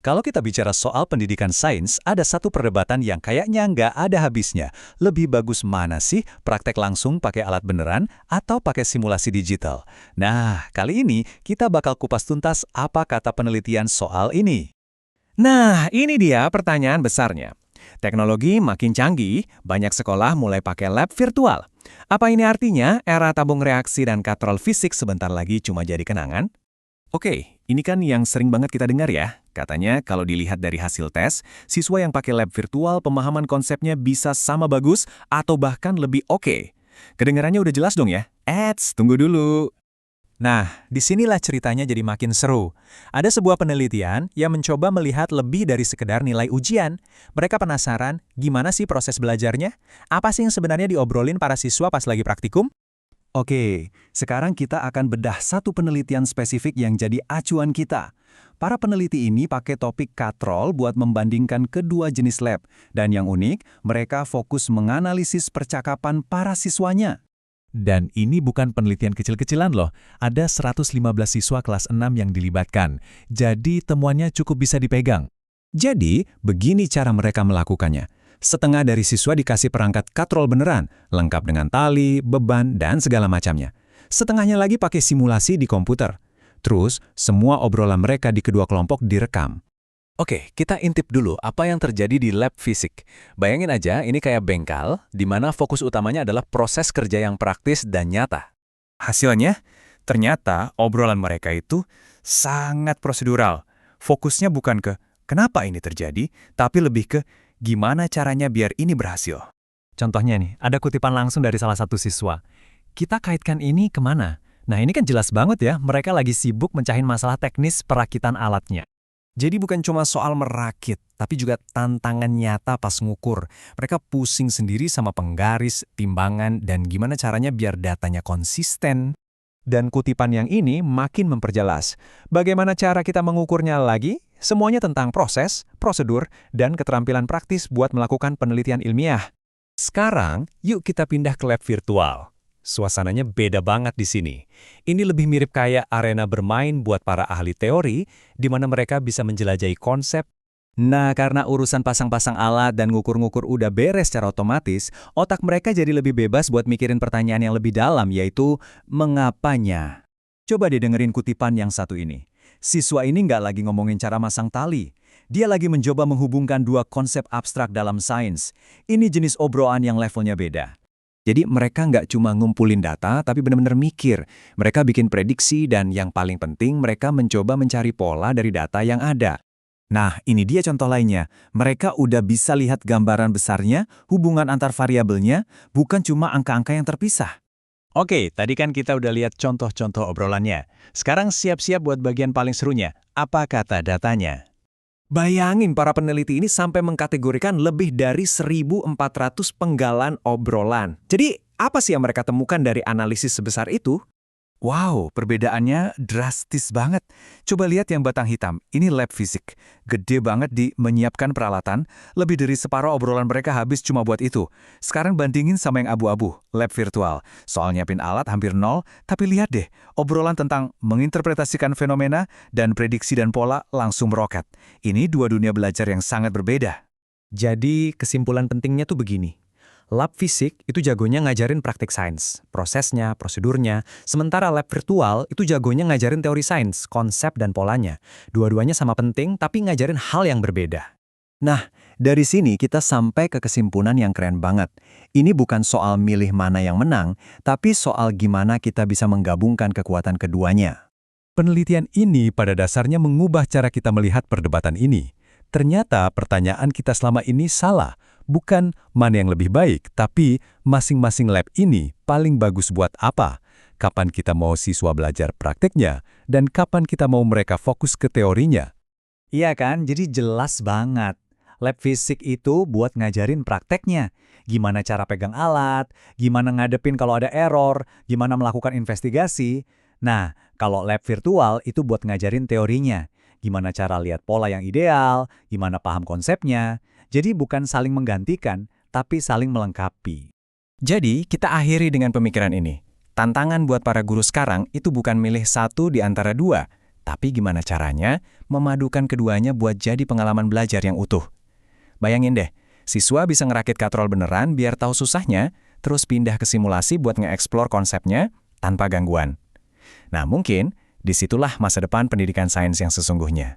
Kalau kita bicara soal pendidikan sains, ada satu perdebatan yang kayaknya nggak ada habisnya. Lebih bagus mana sih praktek langsung pakai alat beneran atau pakai simulasi digital? Nah, kali ini kita bakal kupas tuntas apa kata penelitian soal ini. Nah, ini dia pertanyaan besarnya. Teknologi makin canggih, banyak sekolah mulai pakai lab virtual. Apa ini artinya era tabung reaksi dan katrol fisik sebentar lagi cuma jadi kenangan? Oke, ini kan yang sering banget kita dengar ya. Katanya kalau dilihat dari hasil tes, siswa yang pakai lab virtual pemahaman konsepnya bisa sama bagus atau bahkan lebih oke. Kedengarannya udah jelas dong ya? Tunggu dulu. Nah, disinilah ceritanya jadi makin seru. Ada sebuah penelitian yang mencoba melihat lebih dari sekedar nilai ujian. Mereka penasaran, gimana sih proses belajarnya? Apa sih yang sebenarnya diobrolin para siswa pas lagi praktikum? Oke, sekarang kita akan bedah satu penelitian spesifik yang jadi acuan kita. Para peneliti ini pakai topik katrol buat membandingkan kedua jenis lab. Dan yang unik, mereka fokus menganalisis percakapan para siswanya. Dan ini bukan penelitian kecil-kecilan loh. Ada 115 siswa kelas 6 yang dilibatkan. Jadi temuannya cukup bisa dipegang. Jadi, begini cara mereka melakukannya. Setengah dari siswa dikasih perangkat katrol beneran, lengkap dengan tali, beban, dan segala macamnya. Setengahnya lagi pakai simulasi di komputer. Terus, semua obrolan mereka di kedua kelompok direkam. Oke, kita intip dulu apa yang terjadi di lab fisik. Bayangin aja, ini kayak bengkel, di mana fokus utamanya adalah proses kerja yang praktis dan nyata. Hasilnya, ternyata obrolan mereka itu sangat prosedural. Fokusnya bukan ke kenapa ini terjadi, tapi lebih ke gimana caranya biar ini berhasil. Contohnya nih, ada kutipan langsung dari salah satu siswa. Kita kaitkan ini kemana? Nah, ini kan jelas banget ya, mereka lagi sibuk mencahin masalah teknis perakitan alatnya. Jadi bukan cuma soal merakit, tapi juga tantangan nyata pas ngukur. Mereka pusing sendiri sama penggaris, timbangan, dan gimana caranya biar datanya konsisten. Dan kutipan yang ini makin memperjelas. Bagaimana cara kita mengukurnya lagi? Semuanya tentang proses, prosedur, dan keterampilan praktis buat melakukan penelitian ilmiah. Sekarang, yuk kita pindah ke lab virtual. Suasananya beda banget di sini. Ini lebih mirip kayak arena bermain buat para ahli teori, di mana mereka bisa menjelajahi konsep. Nah, karena urusan pasang-pasang alat dan ngukur-ngukur udah beres secara otomatis, otak mereka jadi lebih bebas buat mikirin pertanyaan yang lebih dalam, yaitu mengapanya. Coba didengerin kutipan yang satu ini. Siswa ini nggak lagi ngomongin cara masang tali. Dia lagi mencoba menghubungkan dua konsep abstrak dalam sains. Ini jenis obrolan yang levelnya beda. Jadi mereka nggak cuma ngumpulin data, tapi benar-benar mikir. Mereka bikin prediksi dan yang paling penting mereka mencoba mencari pola dari data yang ada. Nah, ini dia contoh lainnya. Mereka udah bisa lihat gambaran besarnya, hubungan antar variabelnya, bukan cuma angka-angka yang terpisah. Oke, tadi kan kita udah lihat contoh-contoh obrolannya. Sekarang siap-siap buat bagian paling serunya. Apa kata datanya? Bayangin para peneliti ini sampai mengkategorikan lebih dari 1.400 penggalan obrolan. Jadi, apa sih yang mereka temukan dari analisis sebesar itu? Wow, perbedaannya drastis banget. Coba lihat yang batang hitam, ini lab fisik. Gede banget di menyiapkan peralatan, lebih dari separuh obrolan mereka habis cuma buat itu. Sekarang bandingin sama yang abu-abu, lab virtual. Soal nyiapin alat hampir nol, tapi lihat deh, obrolan tentang menginterpretasikan fenomena dan prediksi dan pola langsung meroket. Ini dua dunia belajar yang sangat berbeda. Jadi, kesimpulan pentingnya tuh begini. Lab fisik itu jagonya ngajarin praktik sains, prosesnya, prosedurnya. Sementara lab virtual itu jagonya ngajarin teori sains, konsep dan polanya. Dua-duanya sama penting, tapi ngajarin hal yang berbeda. Nah, dari sini kita sampai ke kesimpulan yang keren banget. Ini bukan soal milih mana yang menang, tapi soal gimana kita bisa menggabungkan kekuatan keduanya. Penelitian ini pada dasarnya mengubah cara kita melihat perdebatan ini. Ternyata pertanyaan kita selama ini salah. Bukan mana yang lebih baik, tapi masing-masing lab ini paling bagus buat apa? Kapan kita mau siswa belajar prakteknya, dan kapan kita mau mereka fokus ke teorinya? Iya kan? Jadi jelas banget. Lab fisik itu buat ngajarin prakteknya. Gimana cara pegang alat, gimana ngadepin kalau ada error, gimana melakukan investigasi. Nah, kalau lab virtual itu buat ngajarin teorinya. Gimana cara lihat pola yang ideal, gimana paham konsepnya. Jadi bukan saling menggantikan, tapi saling melengkapi. Jadi, kita akhiri dengan pemikiran ini. Tantangan buat para guru sekarang itu bukan milih satu di antara dua, Tapi gimana caranya memadukan keduanya buat jadi pengalaman belajar yang utuh? Bayangin deh, siswa bisa ngerakit katrol beneran biar tahu susahnya, terus pindah ke simulasi buat nge-explore konsepnya tanpa gangguan. Nah, mungkin disitulah masa depan pendidikan sains yang sesungguhnya.